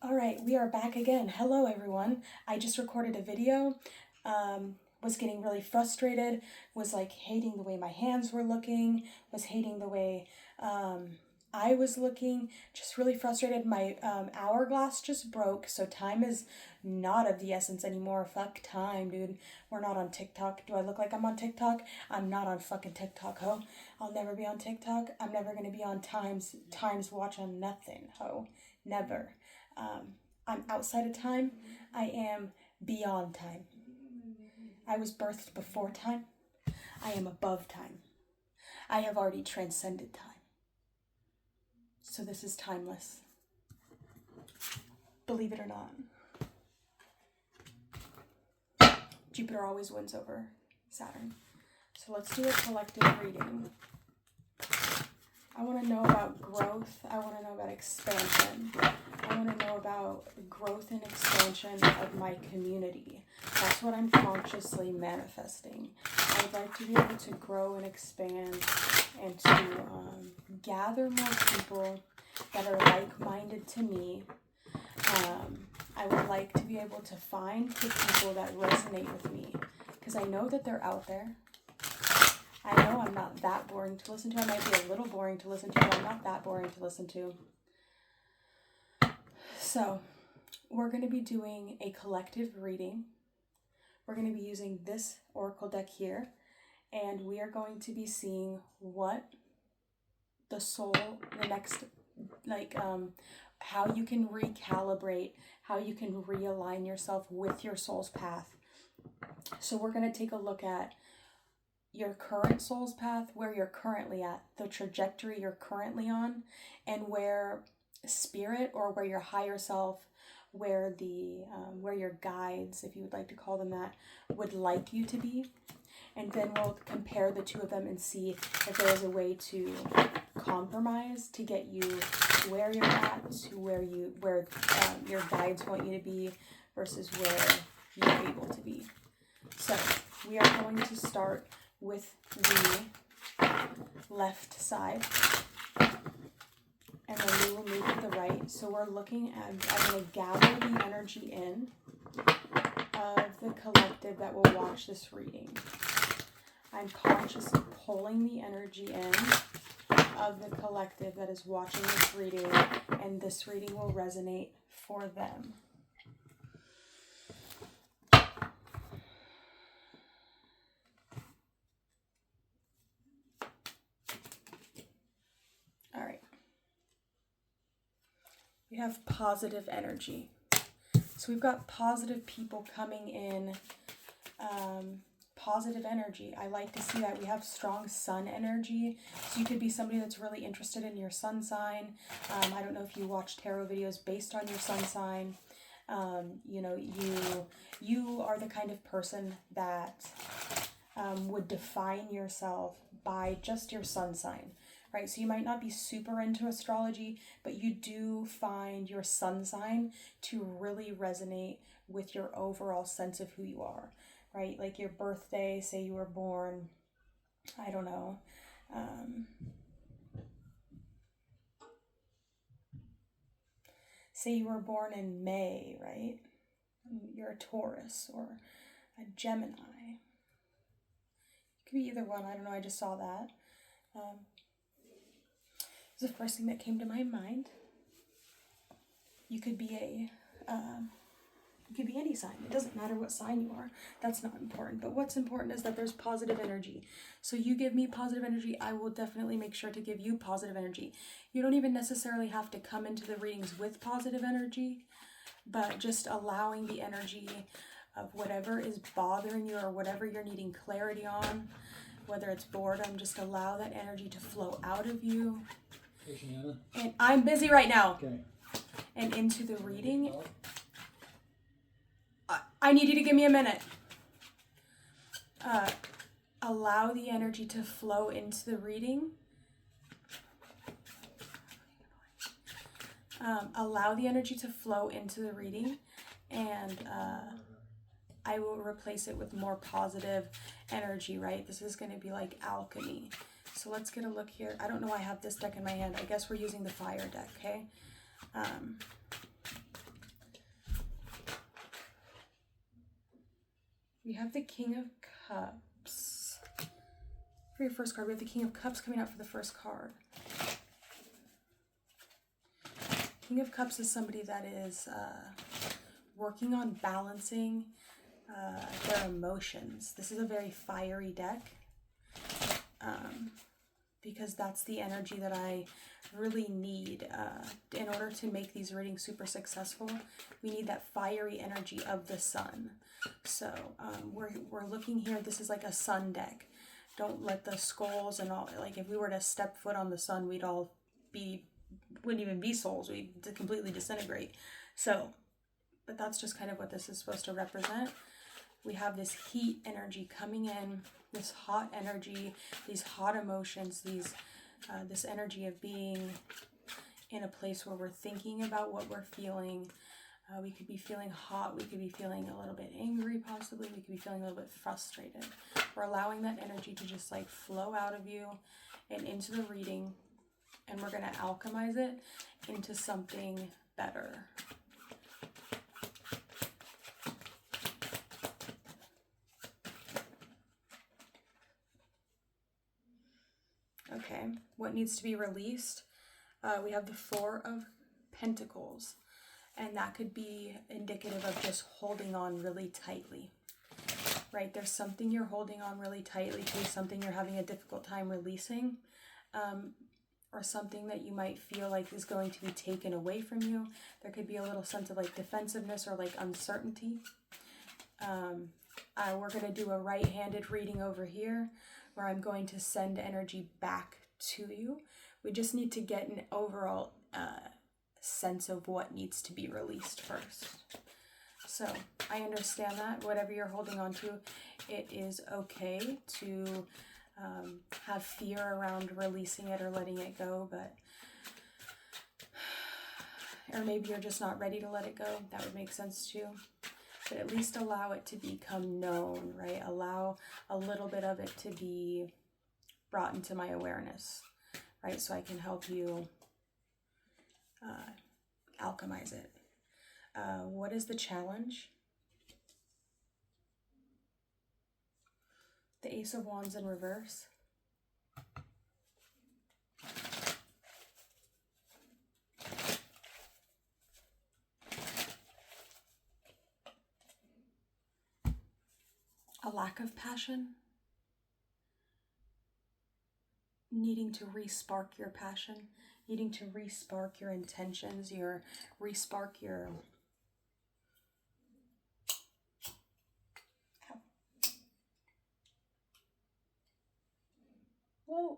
All right, we are back again. Hello, everyone. I just recorded a video. Was getting really frustrated. Was like hating the way my hands were looking. Was hating the way I was looking. Just really frustrated. My hourglass just broke, so time is not of the essence anymore. Fuck time, dude. We're not on TikTok. Do I look like I'm on TikTok? I'm not on fucking TikTok, ho. I'll never be on TikTok. I'm never gonna be on Times Watch on nothing, ho. Never. I'm outside of time. I am beyond time. I was birthed before time. I am above time. I have already transcended time. So this is timeless. Believe it or not. Jupiter always wins over Saturn. So let's do a collective reading. I want to know about growth. I want to know about expansion. I want to know about growth and expansion of my community. That's what I'm consciously manifesting. I would like to be able to grow and expand and to gather more people that are like-minded to me. I would like to be able to find the people that resonate with me because I know that they're out there. I know I'm not that boring to listen to. I might be a little boring to listen to, but I'm not that boring to listen to. So, we're going to be doing a collective reading. We're going to be using this oracle deck here, and we are going to be seeing what the soul, the next, how you can recalibrate, how you can realign yourself with your soul's path. So, we're going to take a look at your current soul's path, where you're currently at, the trajectory you're currently on, and where spirit or where your higher self, where your guides, if you would like to call them that, would like you to be. And then we'll compare the two of them and see if there is a way to compromise to get you where you're at, to where your guides want you to be versus where you're able to be. So we are going to start with the left side, and then we will move to the right. So we're looking at, I'm going to gather the energy in of the collective that will watch this reading. I'm consciously pulling the energy in of the collective that is watching this reading, and this reading will resonate for them. All right. We have positive energy. So we've got positive people coming in, positive energy. I like to see that. We have strong sun energy. So you could be somebody that's really interested in your sun sign. I don't know if you watch tarot videos based on your sun sign. You are the kind of person that would define yourself by just your sun sign. Right, so you might not be super into astrology, but you do find your sun sign to really resonate with your overall sense of who you are, right? Like your birthday, say you were born, I don't know, say you were born in May, right? You're a Taurus or a Gemini. It could be either one, I don't know, I just saw that. The first thing that came to my mind. You could be any sign. It doesn't matter what sign you are. That's not important. But what's important is that there's positive energy. So you give me positive energy, I will definitely make sure to give you positive energy. You don't even necessarily have to come into the readings with positive energy, but just allowing the energy of whatever is bothering you or whatever you're needing clarity on, whether it's boredom, just allow that energy to flow out of you. And I'm busy right now. Okay. And into the reading. I need you to give me a minute. Allow the energy to flow into the reading. Allow the energy to flow into the reading, and I will replace it with more positive energy, right? This is going to be like alchemy. So let's get a look here. I don't know why I have this deck in my hand. I guess we're using the fire deck, okay? We have the King of Cups. For your first card, we have the King of Cups coming out for the first card. King of Cups is somebody that is working on balancing their emotions. This is a very fiery deck because that's the energy that I really need in order to make these readings super successful. We need that fiery energy of the sun. So we're looking here. This is like a sun deck. Don't let the skulls and all, like if we were to step foot on the sun, we'd all wouldn't even be souls. We'd completely disintegrate. So, but that's just kind of what this is supposed to represent. We have this heat energy coming in, this hot energy, these hot emotions, this energy of being in a place where we're thinking about what we're feeling. We could be feeling hot, we could be feeling a little bit angry possibly, we could be feeling a little bit frustrated. We're allowing that energy to just like flow out of you and into the reading, and we're going to alchemize it into something better. Okay, what needs to be released? We have the Four of Pentacles, and that could be indicative of just holding on really tightly, right? There's something you're holding on really tightly to, something you're having a difficult time releasing, or something that you might feel like is going to be taken away from you. There could be a little sense of like defensiveness or like uncertainty. We're going to do a right-handed reading over here where I'm going to send energy back to you. We just need to get an overall sense of what needs to be released first. So I understand that whatever you're holding on to, it is okay to have fear around releasing it or letting it go, or maybe you're just not ready to let it go. That would make sense too. But at least allow it to become known, right? Allow a little bit of it to be brought into my awareness, right? So I can help you alchemize it. What is the challenge? The Ace of Wands in reverse. A lack of passion. Needing to re-spark your passion. Needing to re-spark your intentions, re-spark your... Whoa.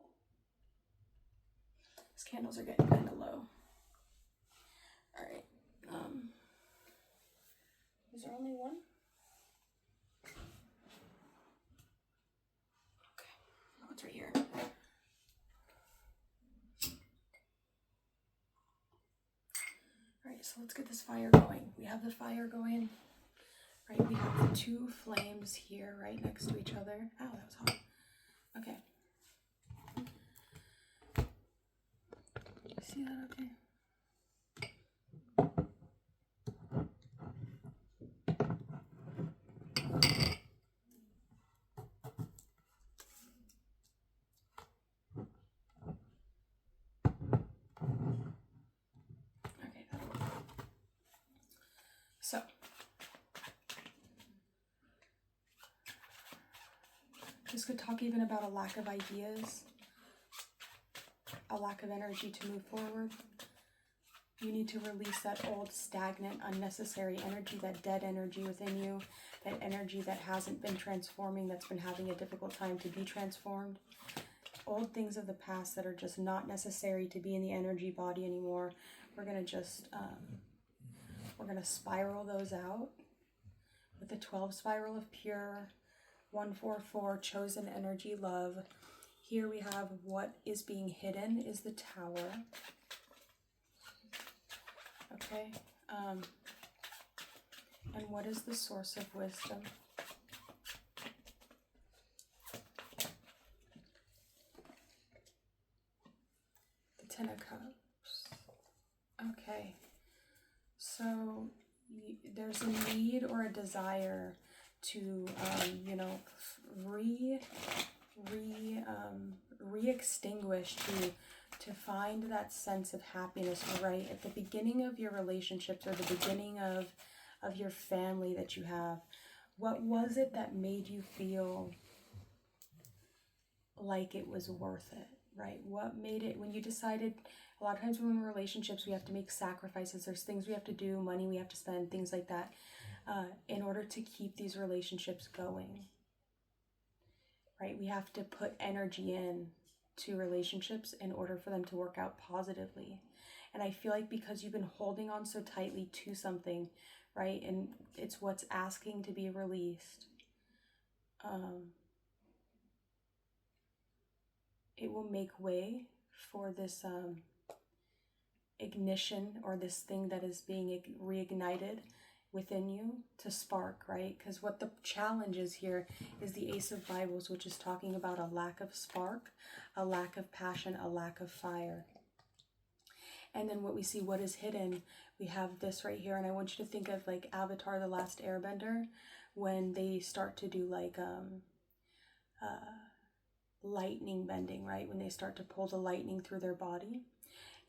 These candles are getting kind of low. All right. Is there only one? Okay. Oh, it's right here. All right, so let's get this fire going. We have the fire going. Right, we have the two flames here right next to each other. Ow, that was hot. Okay. See that okay? Okay, that'll work. So, this could talk even about a lack of ideas, a lack of energy to move forward. You need to release that old, stagnant, unnecessary energy, that dead energy within you, that energy that hasn't been transforming, that's been having a difficult time to be transformed. Old things of the past that are just not necessary to be in the energy body anymore. We're going to just, we're going to spiral those out with the 12 spiral of pure, 144, chosen energy, love. Here we have what is being hidden is the Tower. Okay, and what is the source of wisdom? The Ten of Cups. Okay, so there's a need or a desire to re-extinguish, to find that sense of happiness right at the beginning of your relationships, or the beginning of your family that you have. What was it that made you feel like it was worth it, right? What made it, when you decided, a lot of times when we're in relationships, we have to make sacrifices. There's things we have to do, money we have to spend, things like that, in order to keep these relationships going, right? We have to put energy in to relationships in order for them to work out positively. And I feel like because you've been holding on so tightly to something, right, and it's what's asking to be released, it will make way for this ignition, or this thing that is being reignited within you to spark, right? Because what the challenge is here is the Ace of Bibles, which is talking about a lack of spark, a lack of passion, a lack of fire. And then what we see, what is hidden, we have this right here. And I want you to think of like Avatar, The Last Airbender, when they start to do like lightning bending, right? When they start to pull the lightning through their body.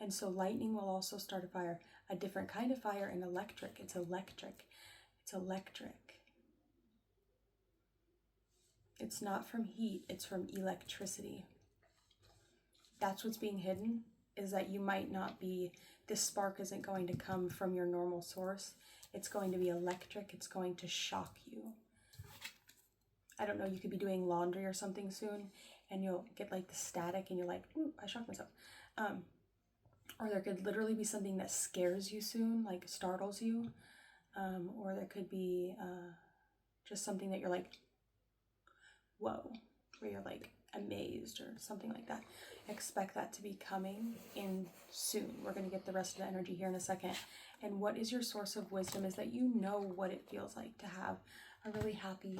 And so lightning will also start a fire, a different kind of fire, and electric. It's electric. It's electric. It's not from heat, it's from electricity. That's what's being hidden, is that you might not be, this spark isn't going to come from your normal source. It's going to be electric. It's going to shock you. I don't know, you could be doing laundry or something soon, and you'll get like the static, and you're like, ooh, I shocked myself. Or there could literally be something that scares you soon, like startles you. Or there could be just something that you're like, whoa, where you're like amazed or something like that. Expect that to be coming in soon. We're going to get the rest of the energy here in a second. And what is your source of wisdom is that you know what it feels like to have a really happy,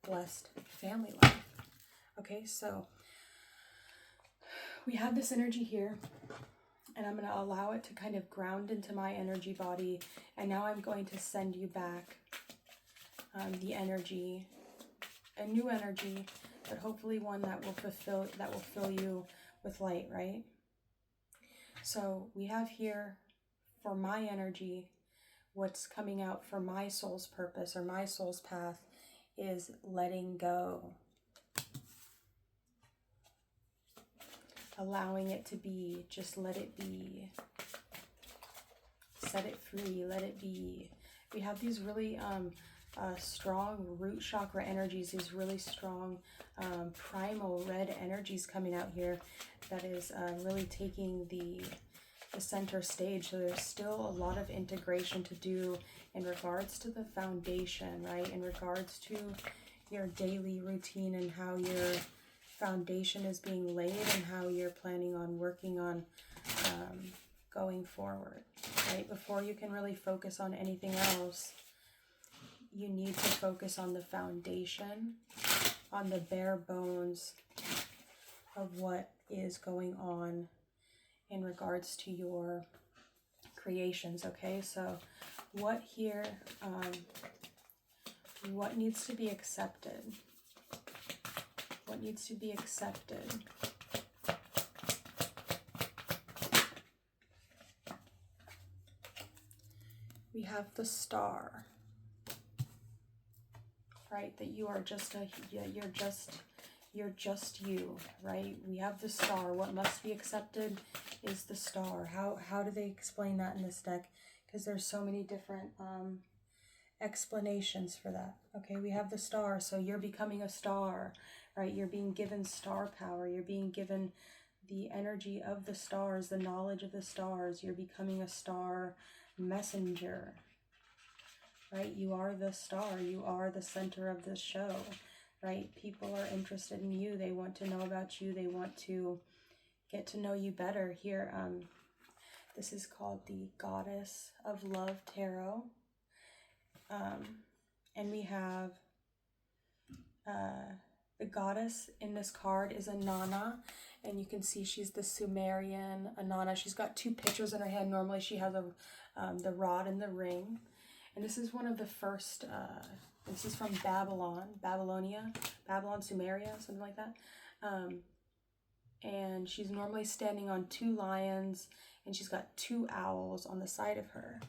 blessed family life. Okay, so we have this energy here, and I'm going to allow it to kind of ground into my energy body. And now I'm going to send you back the energy, a new energy, but hopefully one that will fill you with light, right? So we have here, for my energy, what's coming out for my soul's purpose or my soul's path is letting go. Allowing it to be, just let it be. Set it free, let it be. We have these really strong root chakra energies, these really strong primal red energies coming out here that is really taking the center stage. So there's still a lot of integration to do in regards to the foundation, right? In regards to your daily routine and how your foundation is being laid and how you're planning on working on going forward, right? Before you can really focus on anything else, you need to focus on the foundation, on the bare bones of what is going on in regards to your creations, okay? So what here, what needs to be accepted? What needs to be accepted? We have the Star, right? That you are just you're just you, right? We have the Star. What must be accepted is the Star. How do they explain that in this deck? Because there's so many different explanations for that. Okay, we have the Star. So you're becoming a star, right? You're being given star power. You're being given the energy of the stars, the knowledge of the stars. You're becoming a star messenger, right? You are the star. You are the center of the show, right? People are interested in you. They want to know about you. They want to get to know you better. Here, this is called the Goddess of Love Tarot. And we have the goddess in this card is Inanna, and you can see she's the Sumerian Inanna. She's got two pictures in her hand. Normally she has the rod and the ring. And this is one of the first, this is from Babylon, Sumeria, something like that. And she's normally standing on 2 lions, and she's got 2 owls on the side of her.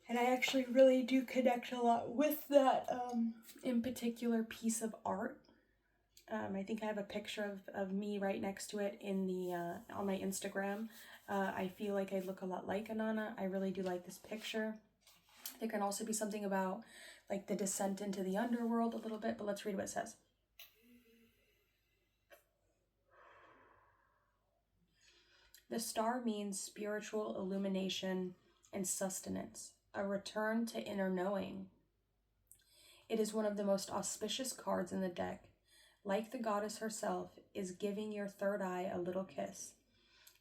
And I actually really do connect a lot with that in particular piece of art. I think I have a picture of me right next to it in the on my Instagram. I feel like I look a lot like Inanna. I really do like this picture. There can also be something about like the descent into the underworld a little bit, but let's read what it says. The star means spiritual illumination and sustenance, a return to inner knowing. It is one of the most auspicious cards in the deck. Like the goddess herself, is giving your third eye a little kiss.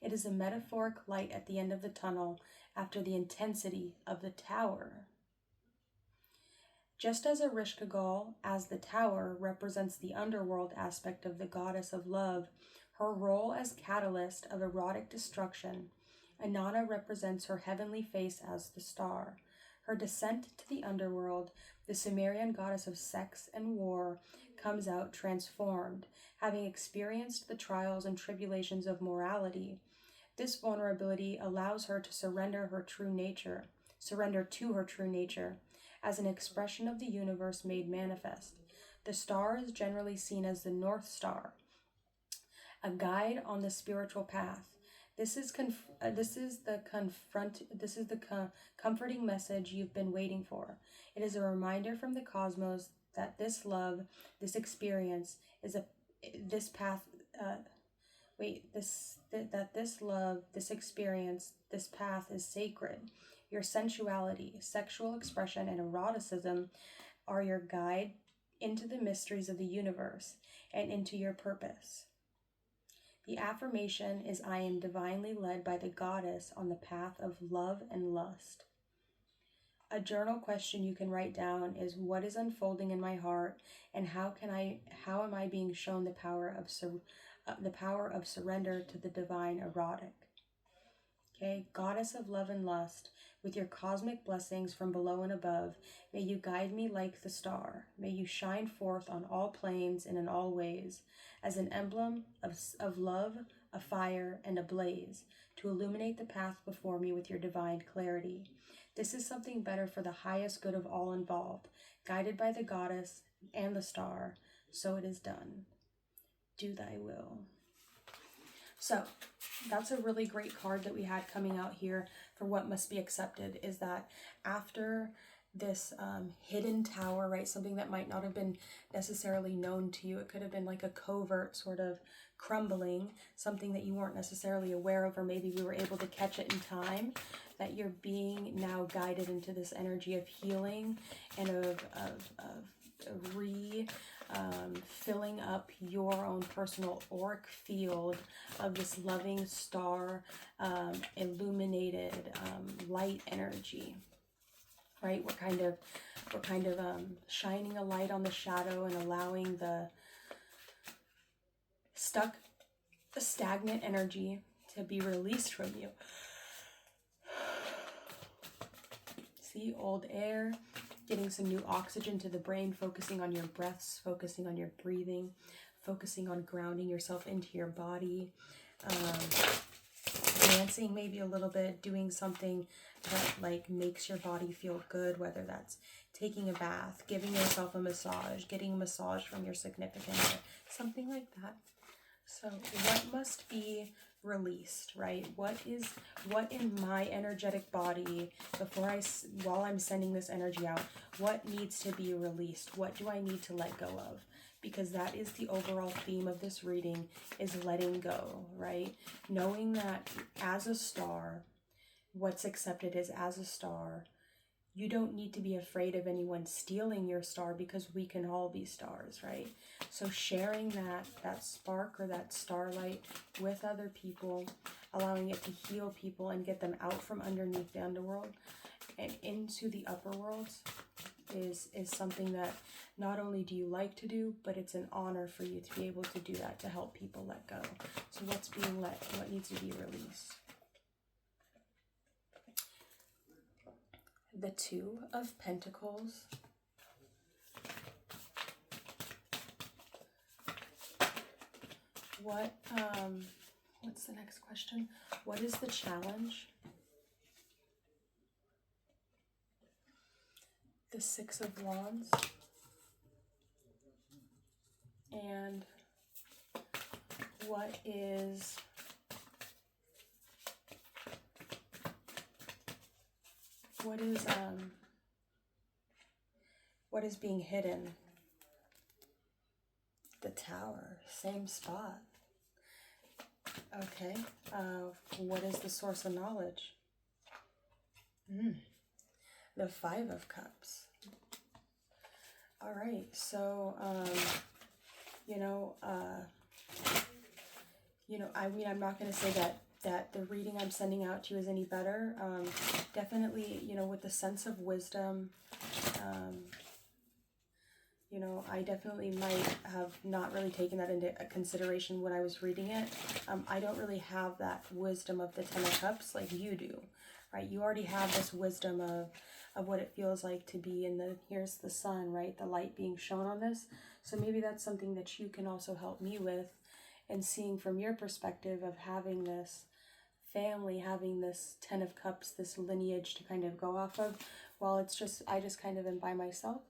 It is a metaphoric light at the end of the tunnel after the intensity of the tower. Just as Ereshkigal, as the tower, represents the underworld aspect of the goddess of love, her role as catalyst of erotic destruction, Inanna represents her heavenly face as the star. Her descent to the underworld, the Sumerian goddess of sex and war, comes out transformed, having experienced the trials and tribulations of morality. This vulnerability allows her to surrender to her true nature, as an expression of the universe made manifest. The star is generally seen as the North Star, a guide on the spiritual path. This is the comforting message you've been waiting for. It is a reminder from the cosmos that this love, this experience is this path is sacred. Your sensuality, sexual expression, and eroticism are your guide into the mysteries of the universe and into your purpose. The affirmation is, I am divinely led by the goddess on the path of love and lust. A journal question you can write down is, what is unfolding in my heart, and how am I being shown the power of surrender to the divine erotic? Okay, goddess of love and lust, with your cosmic blessings from below and above, may you guide me like the star. May you shine forth on all planes and in all ways, as an emblem of love, a fire, and a blaze, to illuminate the path before me with your divine clarity. This is something better for the highest good of all involved, guided by the goddess and the star, so it is done. Do thy will. So that's a really great card that we had coming out here for what must be accepted, is that after this hidden tower, right, something that might not have been necessarily known to you, it could have been like a covert sort of crumbling, something that you weren't necessarily aware of, or maybe we were able to catch it in time, that you're being now guided into this energy of healing and of filling up your own personal auric field of this loving star, illuminated light energy, right? We're kind of shining a light on the shadow and allowing the stagnant energy to be released from you. See, old air, getting some new oxygen to the brain, focusing on your breaths, focusing on your breathing, focusing on grounding yourself into your body, dancing maybe a little bit, doing something that like makes your body feel good, whether that's taking a bath, giving yourself a massage, getting a massage from your significant other, something like that. So what must be released, right? What in my energetic body while I'm sending this energy out, what needs to be released? What do I need to let go of? Because that is the overall theme of this reading, is letting go, right? Knowing that as a star, what's accepted is as a star. You don't need to be afraid of anyone stealing your star, because we can all be stars, right? So sharing that spark or that starlight with other people, allowing it to heal people and get them out from underneath the underworld and into the upper worlds is something that not only do you like to do, but it's an honor for you to be able to do that, to help people let go. So what's being let? What needs to be released? the Two of Pentacles. What's the next question? What is the challenge? The Six of Wands. And what is being hidden? The Tower, same spot. Okay, what is the source of knowledge? The Five of Cups. All right, so, I mean, I'm not going to say that the reading I'm sending out to you is any better. Definitely, with the sense of wisdom, I definitely might have not really taken that into consideration when I was reading it. I don't really have that wisdom of the Ten of Cups like you do, right? You already have this wisdom of what it feels like to be in here's the sun, right? The light being shown on this. So maybe that's something that you can also help me with, and seeing from your perspective of having this family, having this Ten of Cups, this lineage to kind of go off of, while I just kind of am by myself.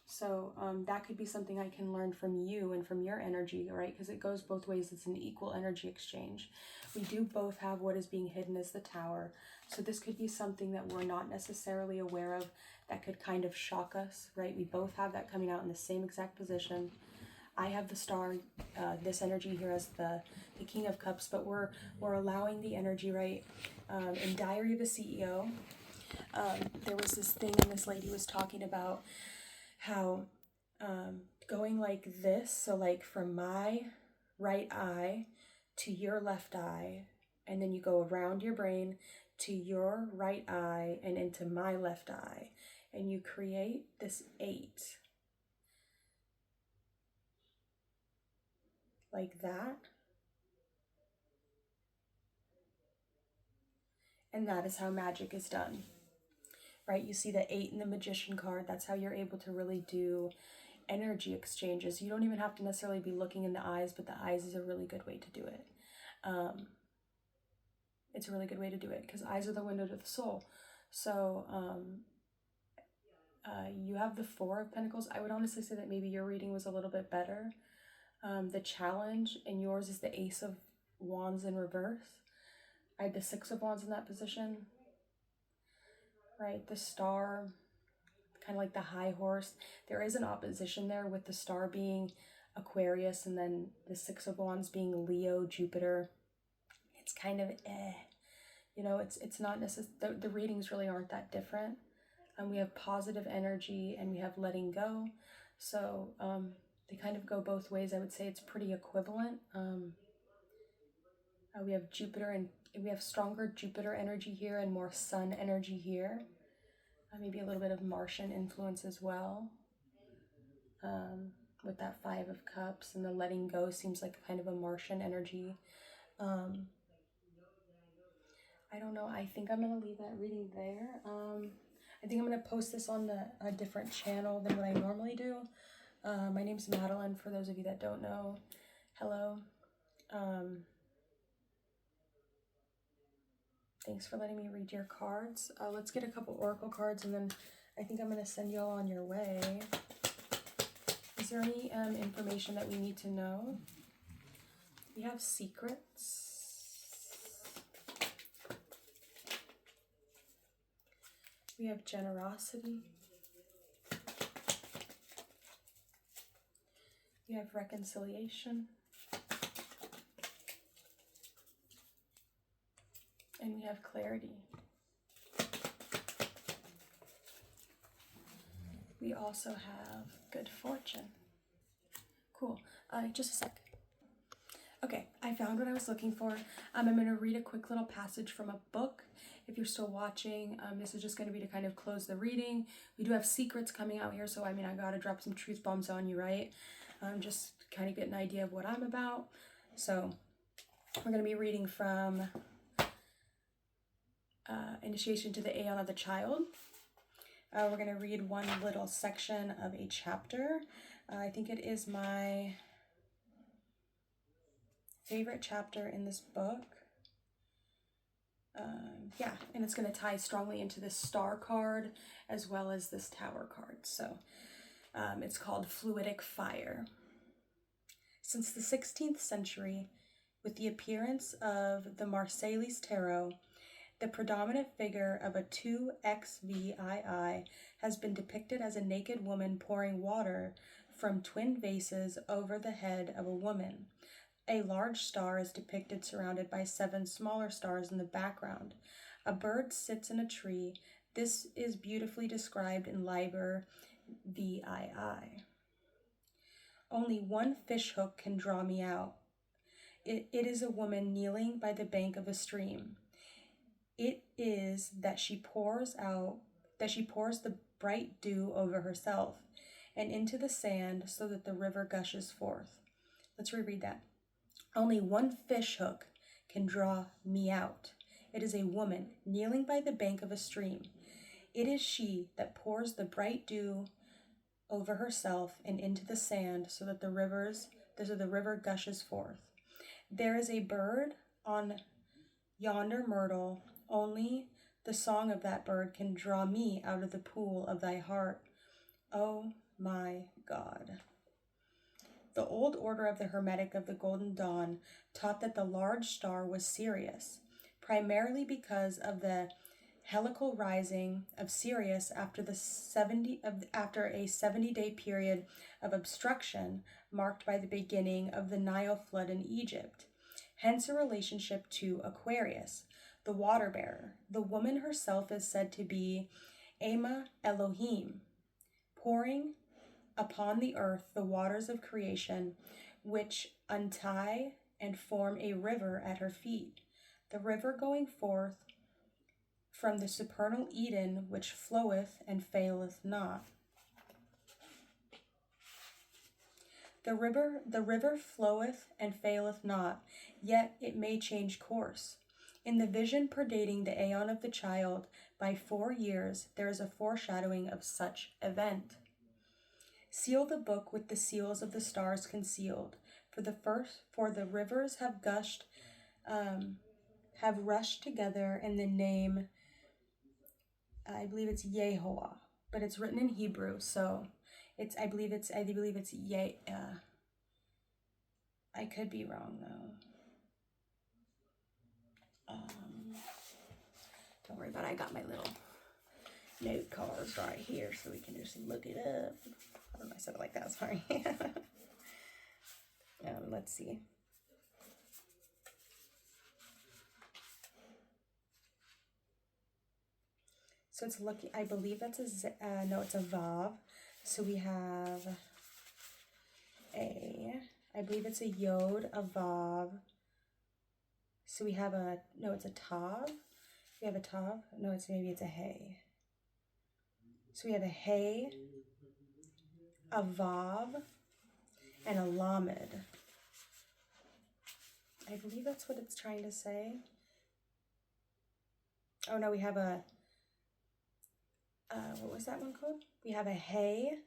So that could be something I can learn from you and from your energy, right? Because it goes both ways. It's an equal energy exchange. We do both have what is being hidden as the Tower. So this could be something that we're not necessarily aware of that could kind of shock us, right? We both have that coming out in the same exact position. I have the Star, this energy here as the King of Cups, but we're allowing the energy, right? In Diary of a CEO, there was this thing, and this lady was talking about how going like this, so like from my right eye to your left eye, and then you go around your brain to your right eye and into my left eye, and you create this 8 like that. And that is how magic is done, right? You see the 8 in the Magician card. That's how you're able to really do energy exchanges. You don't even have to necessarily be looking in the eyes, but the eyes is a really good way to do it. It's a really good way to do it because eyes are the window to the soul. So you have the Four of Pentacles. I would honestly say that maybe your reading was a little bit better. The challenge in yours is the Ace of Wands in reverse. I had the Six of Wands in that position, right? The Star, kind of like the High Horse. There is an opposition there with the Star being Aquarius and then the Six of Wands being Leo, Jupiter. It's kind of it's not necessarily, the readings really aren't that different. We have positive energy and we have letting go. So they kind of go both ways. I would say it's pretty equivalent. We have Jupiter, and we have stronger Jupiter energy here and more Sun energy here. Maybe a little bit of Martian influence as well. With that Five of Cups, and the letting go seems like kind of a Martian energy. I don't know. I think I'm going to leave that reading there. I think I'm going to post this on a different channel than what I normally do. My name's Madeline, for those of you that don't know. Hello. Thanks for letting me read your cards. Let's get a couple oracle cards, and then I think I'm going to send you all on your way. Is there any information that we need to know? We have secrets. We have generosity. We have reconciliation. And we have clarity. We also have good fortune. Cool. Just a sec. Okay, I found what I was looking for. I'm going to read a quick little passage from a book. If you're still watching, this is just going to be to kind of close the reading. We do have secrets coming out here, so I mean, I got to drop some truth bombs on you, right? Just kind of get an idea of what I'm about. So we're going to be reading from Initiation to the Aeon of the Child. We're going to read one little section of a chapter. I think it is my favorite chapter in this book. Yeah, and it's going to tie strongly into this star card as well as this tower card. So it's called Fluidic Fire. Since the 16th century, with the appearance of the Marseilles Tarot, the predominant figure of a 2XVII has been depicted as a naked woman pouring water from twin vases over the head of a woman. A large star is depicted surrounded by 7 smaller stars in the background. A bird sits in a tree. This is beautifully described in Liber VII. Only one fishhook can draw me out. It is a woman kneeling by the bank of a stream. It is that she pours the bright dew over herself and into the sand so that the river gushes forth. Let's reread that. Only one fishhook can draw me out. It is a woman kneeling by the bank of a stream. It is she that pours the bright dew over herself and into the sand so that the river gushes forth. There is a bird on yonder myrtle. Only the song of that bird can draw me out of the pool of thy heart. Oh my God. The old order of the Hermetic of the Golden Dawn taught that the large star was Sirius, primarily because of the helical rising of Sirius after a 70-day period of obstruction marked by the beginning of the Nile flood in Egypt. Hence a relationship to Aquarius, the water bearer. The woman herself is said to be Ema Elohim, pouring upon the earth the waters of creation, which untie and form a river at her feet, the river going forth from the supernal Eden, which floweth and faileth not. The river floweth and faileth not, yet it may change course. In the vision predating the aeon of the child by 4 years, there is a foreshadowing of such event. Seal the book with the seals of the stars concealed, for the rivers have rushed together in the name, I believe it's Yehovah, but it's written in Hebrew, so I believe it's I could be wrong though. Don't worry about it. I got my little note cards right here so we can just look it up. I don't know, I said it like that, sorry. Let's see. So it's looking, I believe that's it's a Vav. So we have I believe it's a Yod, a Vav. So we have it's a Tav. We have a Tav. No, maybe it's a Hey. So we have a Hey, a Vav, and a Lamed. I believe that's what it's trying to say. Oh no, we have a, what was that one called? We have a Hey,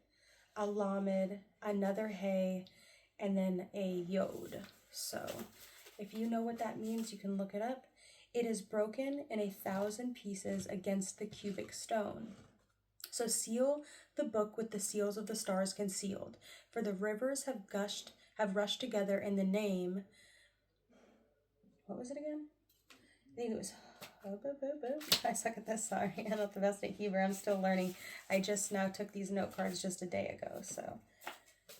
a Lamed, another Hey, and then a Yod. So if you know what that means, you can look it up. It is broken in 1,000 pieces against the cubic stone. So seal the book with the seals of the stars concealed, for the rivers have rushed together in the name. What was it again? I think it was. I suck at this. Sorry, I'm not the best at Hebrew. I'm still learning. I just now took these note cards just a day ago, so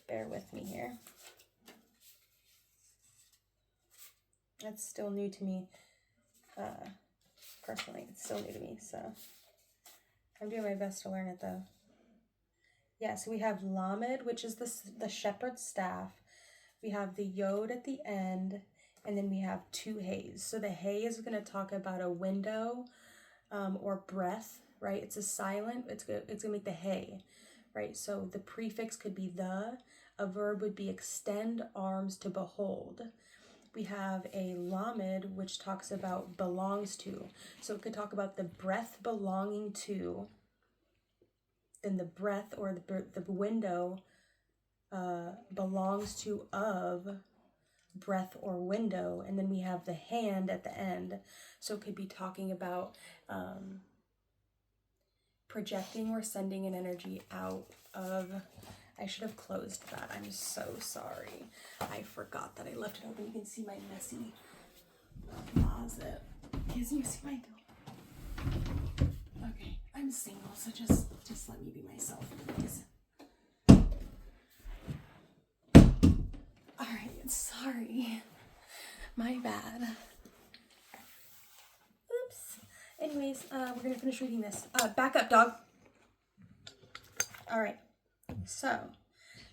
bear with me here. That's still new to me. Personally, it's still new to me, so I'm doing my best to learn it though. Yeah, so we have Lamed, which is the shepherd's staff. We have the Yod at the end, and then we have 2 Heys. So the Hey is going to talk about a window or breath, right? It's a silent, it's going to make the Hey, right? So the prefix could be the, a verb would be extend arms to behold. We have a Lamed, which talks about belongs to. So it could talk about the breath belonging to then the breath or the window belongs to of breath or window, and then we have the hand at the end. So it could be talking about projecting or sending an energy out of. I should have closed that. I'm so sorry. I forgot that I left it open. You can see my messy closet. Can you see my door? Okay, I'm single, so just let me be myself, please. Alright, sorry. My bad. Oops. Anyways, we're gonna finish reading this. Back up, dog. Alright, so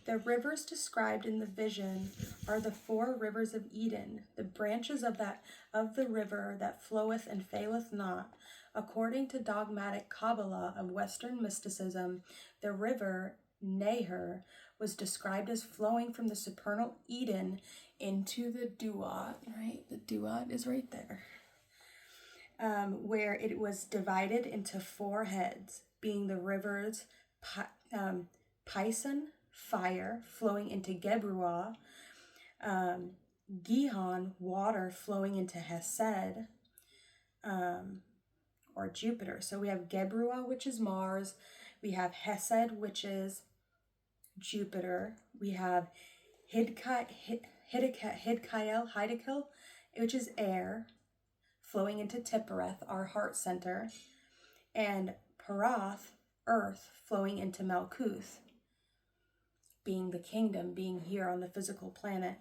the rivers described in the vision are the 4 rivers of Eden, the branches of the river that floweth and faileth not. According to dogmatic Kabbalah of Western mysticism, the river Neher was described as flowing from the supernal Eden into the Duat, right? The Duat is right there, where it was divided into 4 heads, being the rivers Pison, fire, flowing into Gebruah, Gihon, water, flowing into Hesed, or Jupiter. So we have Gebruah, which is Mars. We have Hesed, which is Jupiter. We have Hidkael, which is air, flowing into Tippereth, our heart center, and Parath, earth, flowing into Malkuth, being the kingdom, being here on the physical planet.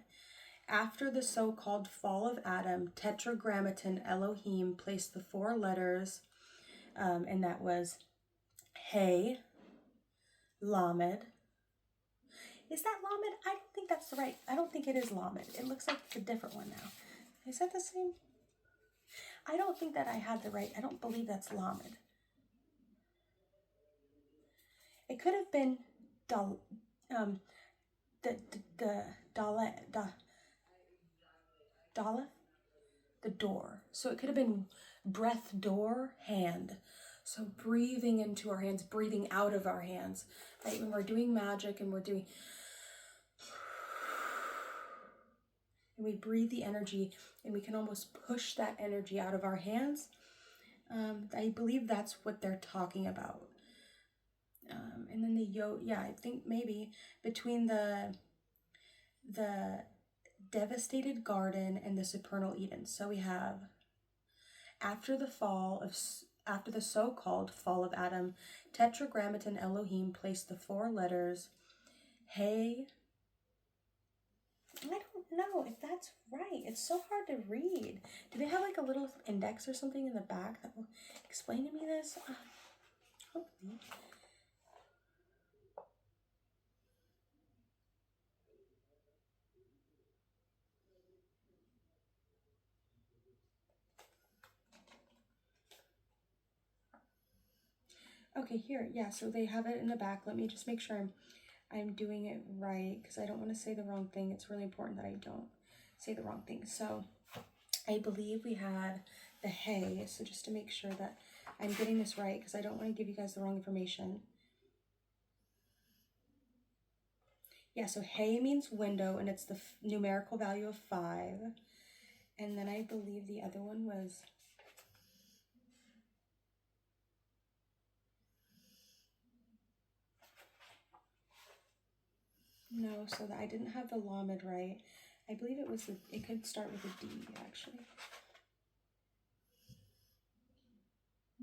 After the so-called fall of Adam, Tetragrammaton Elohim placed the 4 letters, and that was Hey, Lamed. Is that Lamed? I don't think that's right. I don't think it is Lamed. It looks like a different one now. Is that the same? I don't think that I had the right. I don't believe that's Lamed. It could have been the door. So it could have been breath, door, hand. So breathing into our hands, breathing out of our hands, right? When we're doing magic and we breathe the energy and we can almost push that energy out of our hands. I believe that's what they're talking about. And then I think maybe between the devastated garden and the supernal Eden. So we have after the so-called fall of Adam, Tetragrammaton Elohim placed the 4 letters Hey. I don't know if that's right. It's so hard to read. Do they have like a little index or something in the back that will explain to me this? Hopefully. Okay, here, yeah, so they have it in the back. Let me just make sure I'm doing it right, because I don't want to say the wrong thing. It's really important that I don't say the wrong thing. So I believe we had the Hey, so just to make sure that I'm getting this right, because I don't want to give you guys the wrong information. Yeah, so Hey means window, and it's the numerical value of 5. And then I believe the other one was... No, so that I didn't have the Lamed right. I believe it could start with a D, actually.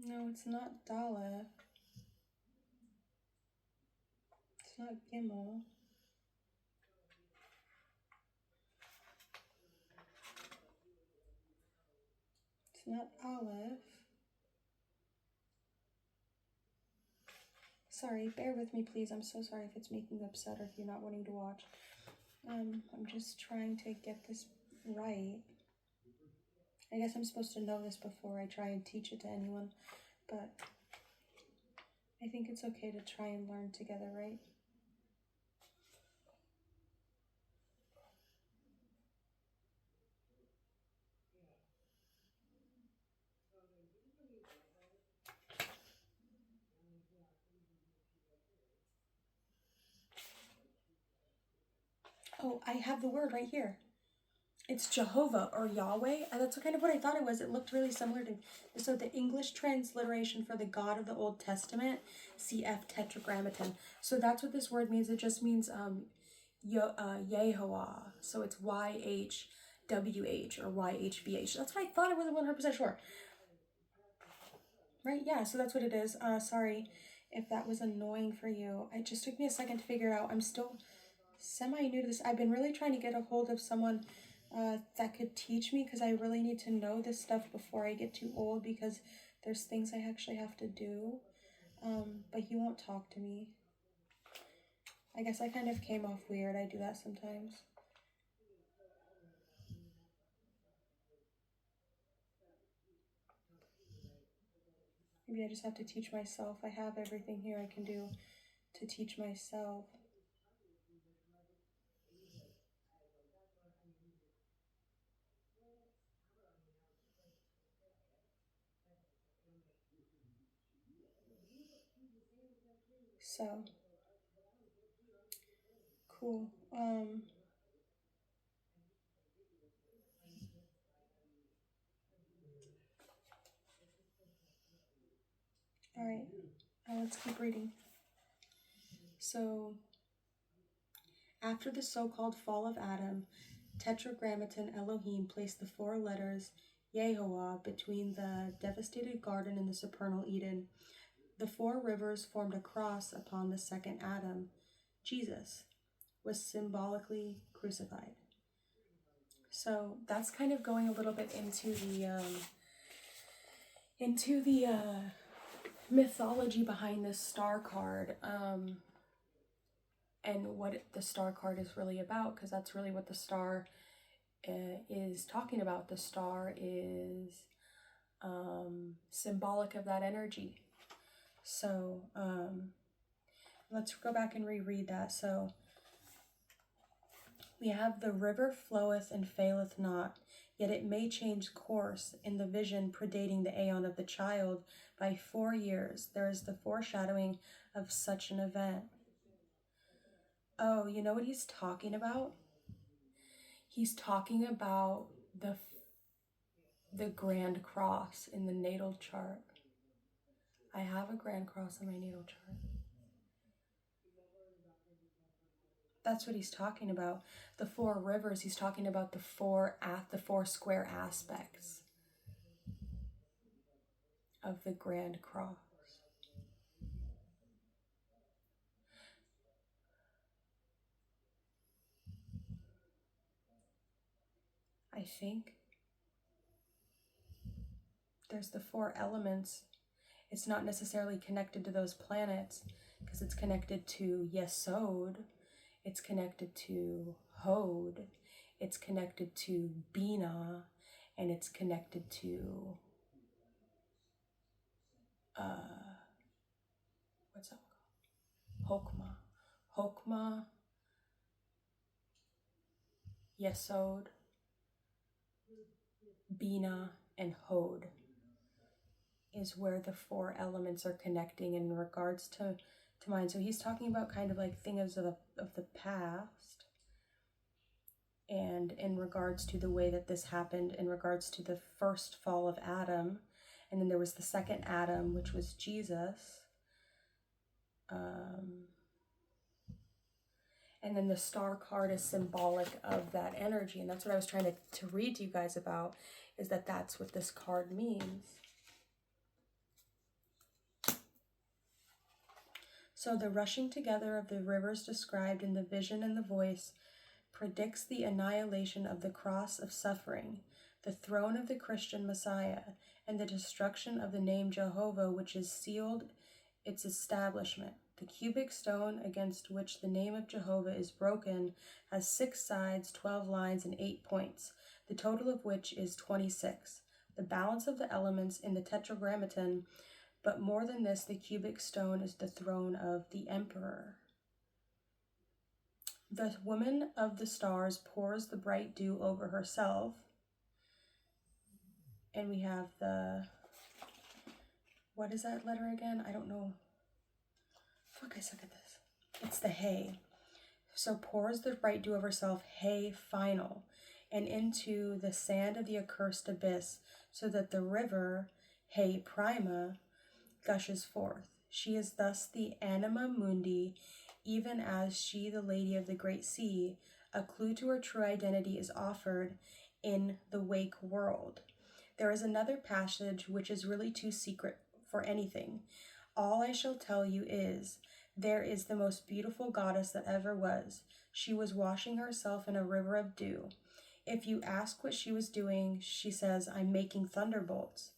No, it's not Daleth. It's not Gimel. It's not Aleph. Sorry, bear with me, please. I'm so sorry if it's making you upset or if you're not wanting to watch. I'm just trying to get this right. I guess I'm supposed to know this before I try and teach it to anyone, but I think it's okay to try and learn together, right? Oh, I have the word right here. It's Jehovah or Yahweh. That's kind of what I thought it was. It looked really similar to. So the English transliteration for the God of the Old Testament, CF Tetragrammaton. So that's what this word means. It just means Yehovah. So it's YHWH or YHVH. That's what I thought. I wasn't 100% sure. Right? Yeah. So that's what it is. Sorry if that was annoying for you. It just took me a second to figure out. I'm still semi-new to this. I've been really trying to get a hold of someone that could teach me, because I really need to know this stuff before I get too old, because there's things I actually have to do. But he won't talk to me. I guess I kind of came off weird. I do that sometimes. Maybe I just have to teach myself. I have everything here I can do to teach myself. So, cool. Alright, let's keep reading. So, after the so-called fall of Adam, Tetragrammaton Elohim placed the 4 letters Yehovah between the devastated garden and the supernal Eden. The 4 rivers formed a cross upon the second Adam. Jesus was symbolically crucified. So that's kind of going a little bit into the mythology behind this star card, and what the star card is really about, because that's really what the star is talking about. The star is symbolic of that energy. So let's go back and reread that. So we have the river floweth and faileth not, yet it may change course in the vision predating the aeon of the child by 4 years. There is the foreshadowing of such an event. Oh, you know what he's talking about? He's talking about the Grand Cross in the natal chart. I have a Grand Cross in my natal chart. That's what he's talking about. The 4 rivers, he's talking about the four square aspects of the Grand Cross. I think there's the 4 elements. It's not necessarily connected to those planets, because it's connected to Yesod, it's connected to Hod, it's connected to Bina, and it's connected to what's that called? Hokmah, Yesod, Bina, and Hod is where the 4 elements are connecting in regards to mind. So he's talking about kind of like things of the past, and in regards to the way that this happened, in regards to the first fall of Adam, and then there was the second Adam, which was Jesus. And then the star card is symbolic of that energy, and that's what I was trying to read to you guys about, is that that's what this card means. So the rushing together of the rivers described in the vision and the voice predicts the annihilation of the cross of suffering, the throne of the Christian Messiah, and the destruction of the name Jehovah, which is sealed its establishment. The cubic stone against which the name of Jehovah is broken has 6 sides, 12 lines, and 8 points, the total of which is 26. The balance of the elements in the Tetragrammaton, but more than this, the cubic stone is the throne of the emperor. The woman of the stars pours the bright dew over herself. And we have the, what is that letter again? I don't know. Fuck, I suck at this. It's the hay. So pours the bright dew of herself, hey, final, and into the sand of the accursed abyss, so that the river, hey, prima, gushes forth. She is thus the anima mundi, even as she, the lady of the great sea. A clue to her true identity is offered in the wake world. There is another passage which is really too secret for anything. All I shall tell you is, there is the most beautiful goddess that ever was. She was washing herself in a river of dew. If you ask what she was doing, she says, I'm making thunderbolts.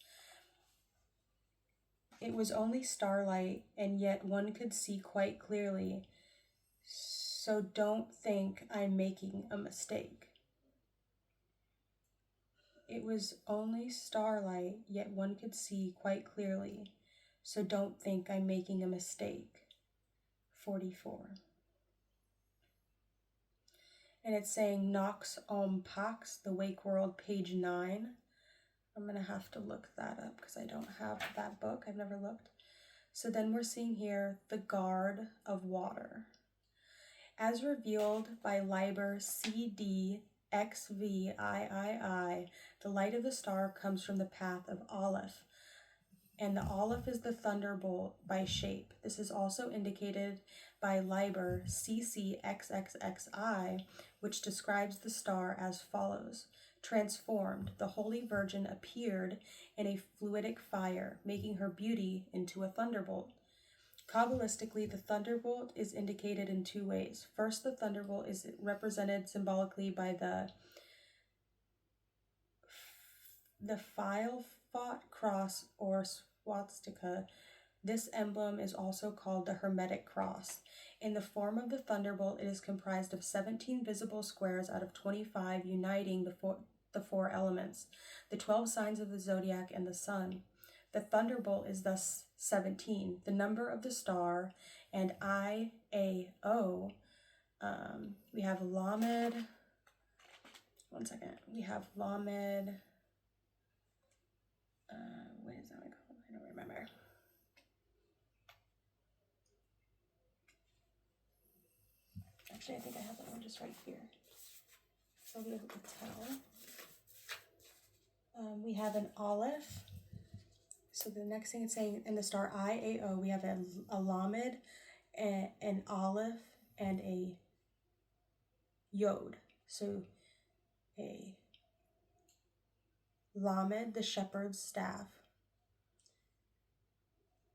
It was only starlight, and yet one could see quite clearly. So don't think I'm making a mistake. It was only starlight, yet one could see quite clearly. So don't think I'm making a mistake. 44. And it's saying Nox Om Pax, the Wake World, page 9. I'm going to have to look that up because I don't have that book. I've never looked. So then we're seeing here the Guard of Water. As revealed by Liber CD XVIII, the light of the star comes from the path of Aleph, and the Aleph is the thunderbolt by shape. This is also indicated by Liber CCXXXI, which describes the star as follows. Transformed, the Holy Virgin appeared in a fluidic fire, making her beauty into a thunderbolt. Kabbalistically, the thunderbolt is indicated in two ways. First, the thunderbolt is represented symbolically by the file-fought cross or swastika. This emblem is also called the Hermetic Cross. In the form of the thunderbolt, it is comprised of 17 visible squares out of 25, uniting the four elements, the 12 signs of the zodiac and the sun. The thunderbolt is thus 17, the number of the star, and IAO. We have Lamed. One second. We have Lamed. What is that one called? I don't remember. Actually, I think I have that one just right here. So I'll be able to tell. We have an Aleph. So the next thing it's saying in the star IAO, we have a Lamed, an Aleph, and a Yod. So a Lamed, the shepherd's staff.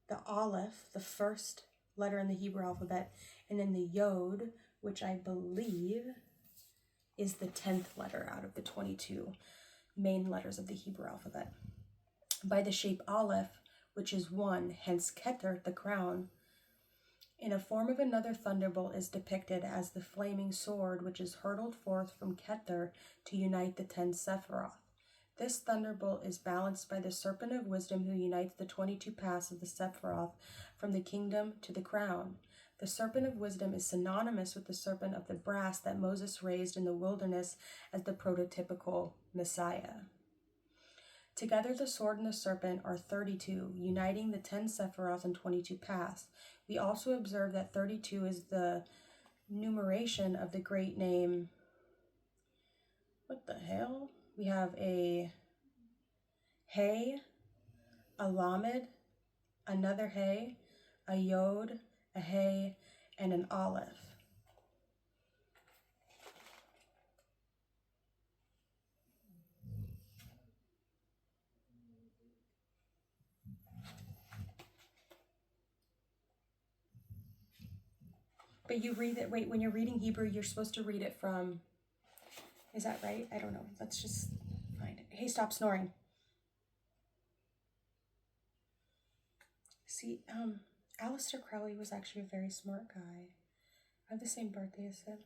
The Aleph, the first letter in the Hebrew alphabet, and then the Yod, which I believe is the 10th letter out of the 22 main letters of the Hebrew alphabet. By the shape Aleph, which is one, hence Keter, the crown. In a form of another thunderbolt is depicted as the flaming sword which is hurled forth from Keter to unite the 10 Sephiroth. This thunderbolt is balanced by the serpent of wisdom who unites the 22 paths of the Sephiroth from the kingdom to the crown. The serpent of wisdom is synonymous with the serpent of the brass that Moses raised in the wilderness as the prototypical Messiah. Together, the sword and the serpent are 32, uniting the 10 Sephiroth and 22 paths. We also observe that 32 is the numeration of the great name. What the hell? We have a Hey, a Lamed, another Hey, a Yod, a Hey, and an Aleph. But you read it, wait, when you're reading Hebrew, you're supposed to read it from, is that right? I don't know. Let's just find it. Hey, stop snoring. See, Aleister Crowley was actually a very smart guy. I have the same birthday as him.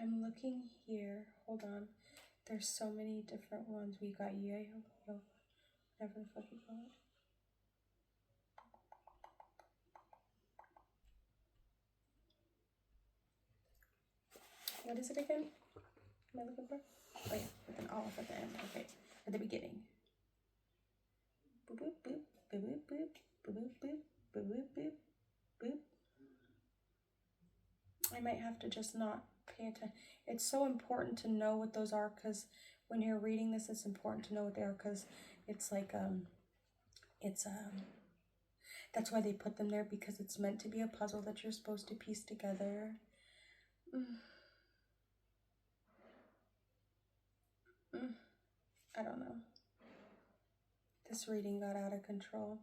I'm looking here. Hold on. There's so many different ones. We got Yeho, whatever the fuck you call it. What is it again? Am I looking for? Oh yeah, with an olive at the end. Okay, at the beginning. Boop boop boop boop boop boop boop boop boop boop boop boop. I might have to just not pay attention. It's so important to know what those are, because when you're reading this, it's important to know what they are, because it's like that's why they put them there, because it's meant to be a puzzle that you're supposed to piece together. I don't know. This reading got out of control.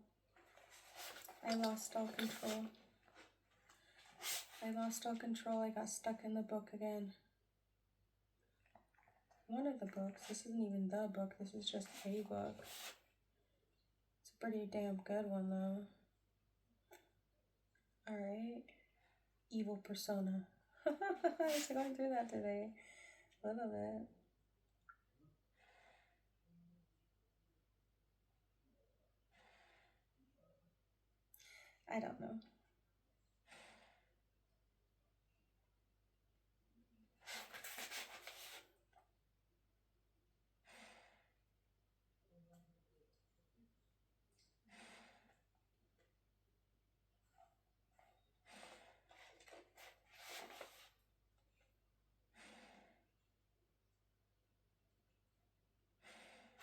I lost all control. I lost all control. I got stuck in the book again. One of the books. This isn't even the book. This is just a book. It's a pretty damn good one, though. Alright. Evil Persona. I was going through that today. A little bit. I don't know.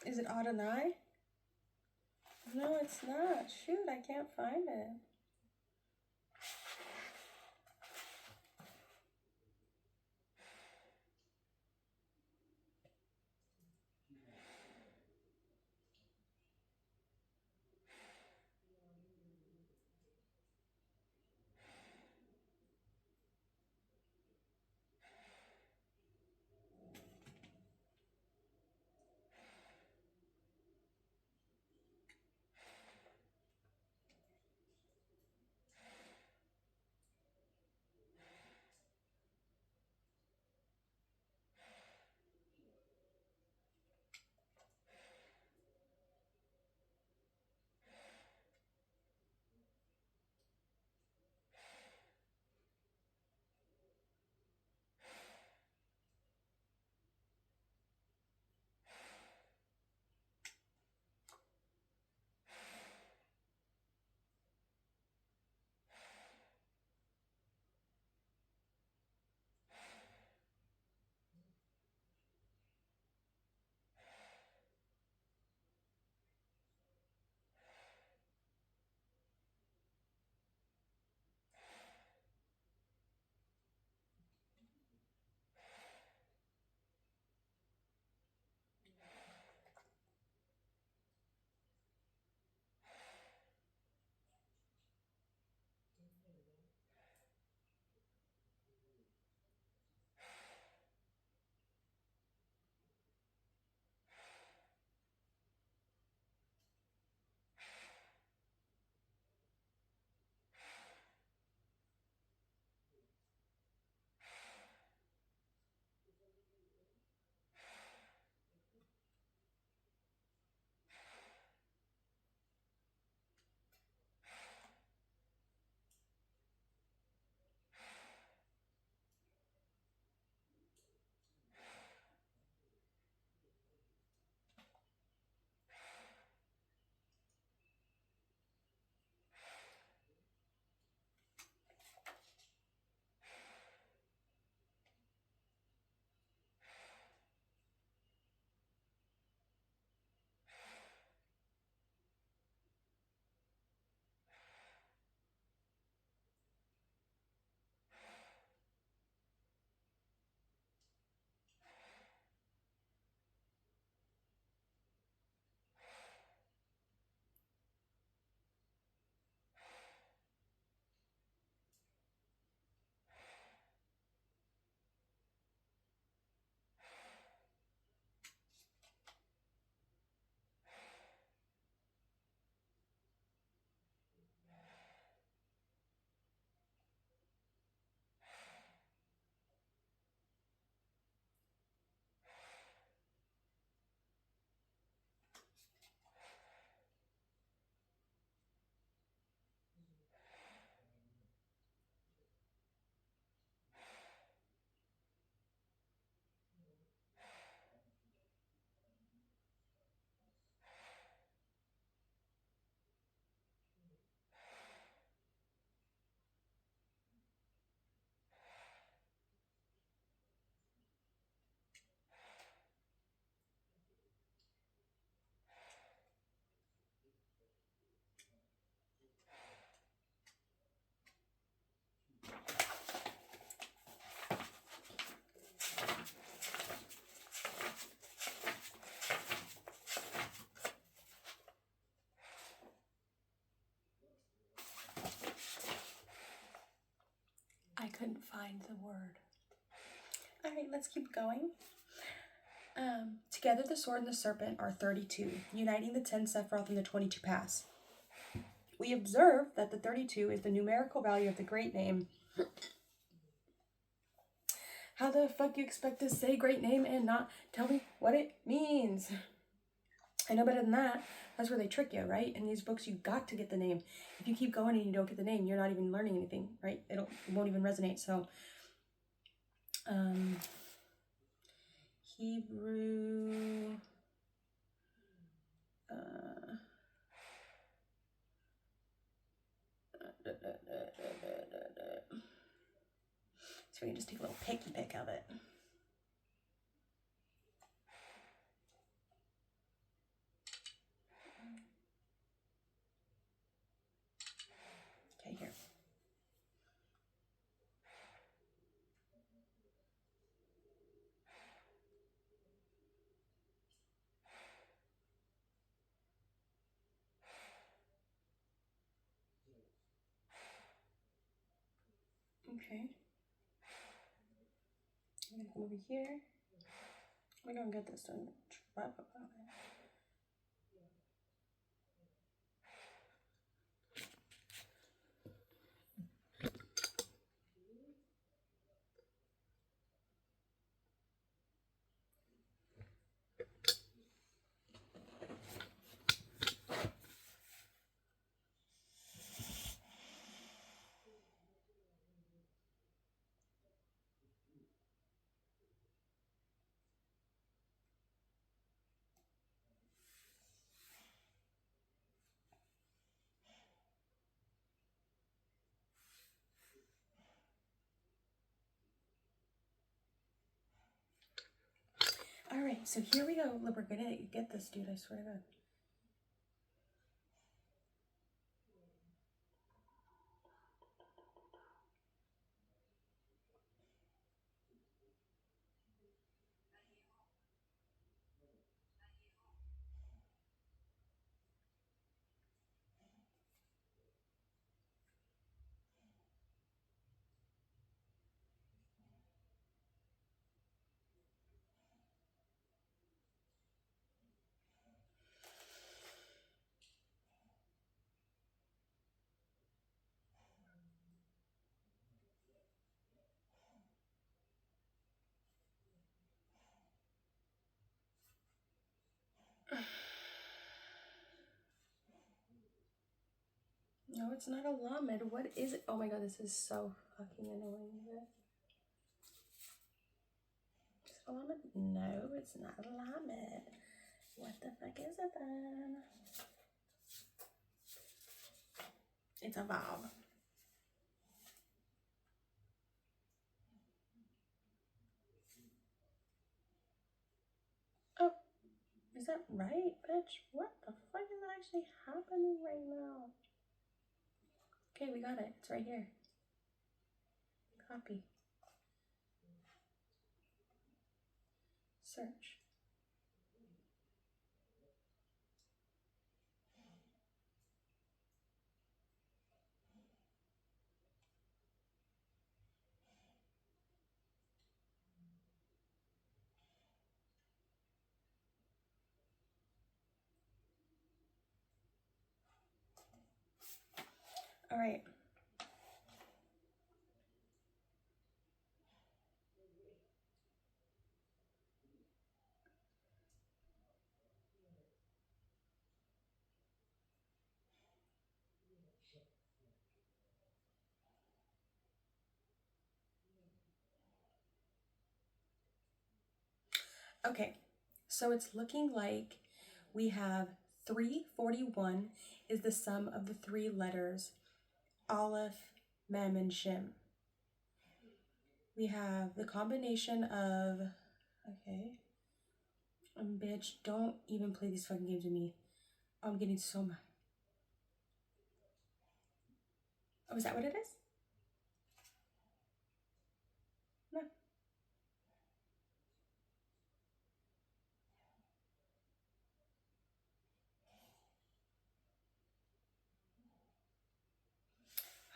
Is it Adonai? No, it's not. Shoot, I can't find it. couldn't find the word. All right, let's keep going. Together the sword and the serpent are 32, uniting the 10 Sephiroth and the 22 pass. We observe that the 32 is the numerical value of the great name. How the fuck you expect to say great name and not tell me what it means? I know better than that. That's where they trick you, right? In these books, you got to get the name. If you keep going and you don't get the name, you're not even learning anything, right? It won't even resonate. So, Hebrew. So we can just take a little picky pick of it. Okay, here. Okay. I'm gonna come over here. We're gonna get this done. All right, so here we go. Look, we're gonna get this, dude. I swear to God. No, it's not a lamed. What is it? Oh my God, this is so fucking annoying. Is it a lamed? No, it's not a lamed. What the fuck is it then? It's a vav. Oh, is that right, bitch? What the fuck is actually happening right now? Okay, we got it. It's right here. Copy. Search. All right. Okay, so it's looking like we have 341 is the sum of the three letters Aleph, Mem, and Shin. We have the combination of, okay, bitch, don't even play these fucking games with me. I'm getting so mad. Oh, is that what it is? No.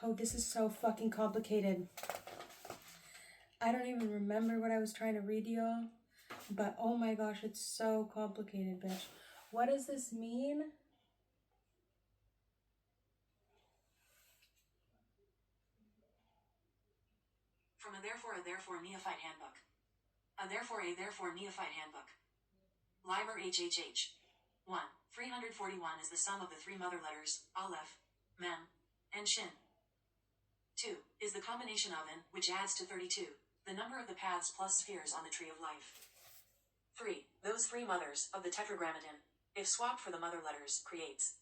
Oh, this is so fucking complicated. I don't even remember what I was trying to read, y'all. But oh my gosh, it's so complicated, bitch. What does this mean? From a therefore neophyte handbook. A therefore neophyte handbook. Liber HHH. 1. 341 is the sum of the three mother letters, Aleph, Mem, and Shin. 2. Is the combination of and, which adds to 32, the number of the paths plus spheres on the tree of life. 3. Those three mothers, of the tetragrammaton, if swapped for the mother letters, creates,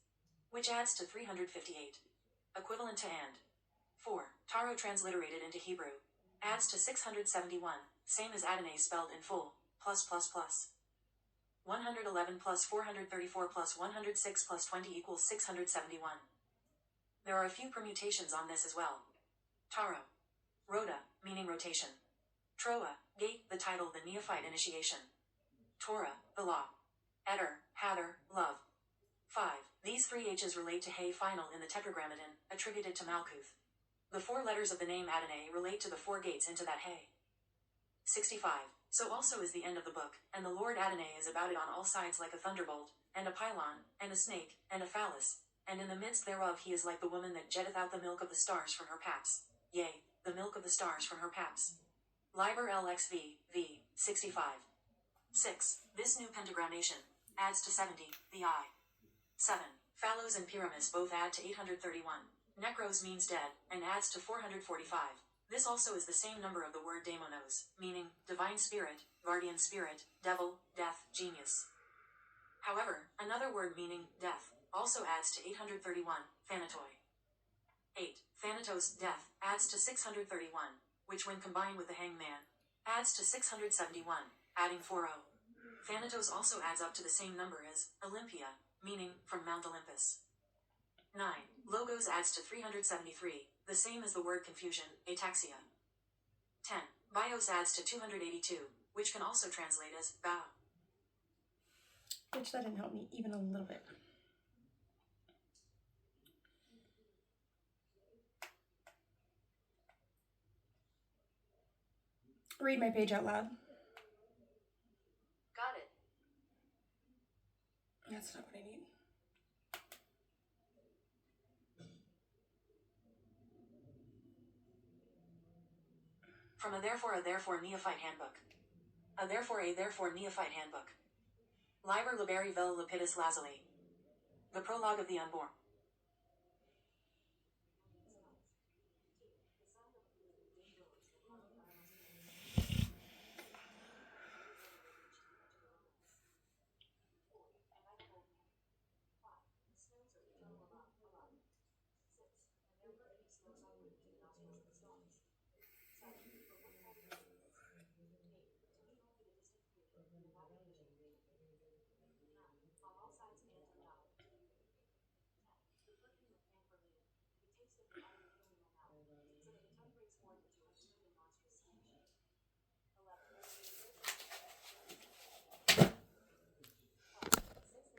which adds to 358. Equivalent to and. 4. Taro transliterated into Hebrew, adds to 671, same as Adonai spelled in full, plus plus plus. 111 plus 434 plus 106 plus 20 equals 671. There are a few permutations on this as well. Taro. Rhoda, meaning rotation. Troa, gate, the title, the neophyte initiation. Torah, the law. Eder, Hather, love. 5. These three H's relate to Hay final in the tetragrammaton, attributed to Malkuth. The four letters of the name Adonai relate to the four gates into that Hay. 65. So also is the end of the book, and the Lord Adonai is about it on all sides like a thunderbolt, and a pylon, and a snake, and a phallus, and in the midst thereof he is like the woman that jetteth out the milk of the stars from her paps. Yea, the milk of the stars from her paps. Liber LXV, v. 65. 6. This new pentagrammation adds to 70, the I. 7. Phallos and Pyramus both add to 831. Necros means dead, and adds to 445. This also is the same number of the word daimonos, meaning divine spirit, guardian spirit, devil, death, genius. However, another word meaning death also adds to 831, thanatoi. 8. Thanatos, death, adds to 631, which when combined with the hangman, adds to 671, adding 40. Thanatos also adds up to the same number as Olympia, meaning from Mount Olympus. 9. Logos adds to 373, the same as the word confusion, ataxia. 10. Bios adds to 282, which can also translate as bow. Which that didn't help me even a little bit. Read my page out loud. Got it. That's not what I need. From a therefore neophyte handbook. A therefore neophyte handbook. Liber Liberi vel Lapidus Lazuli. The prologue of the unborn.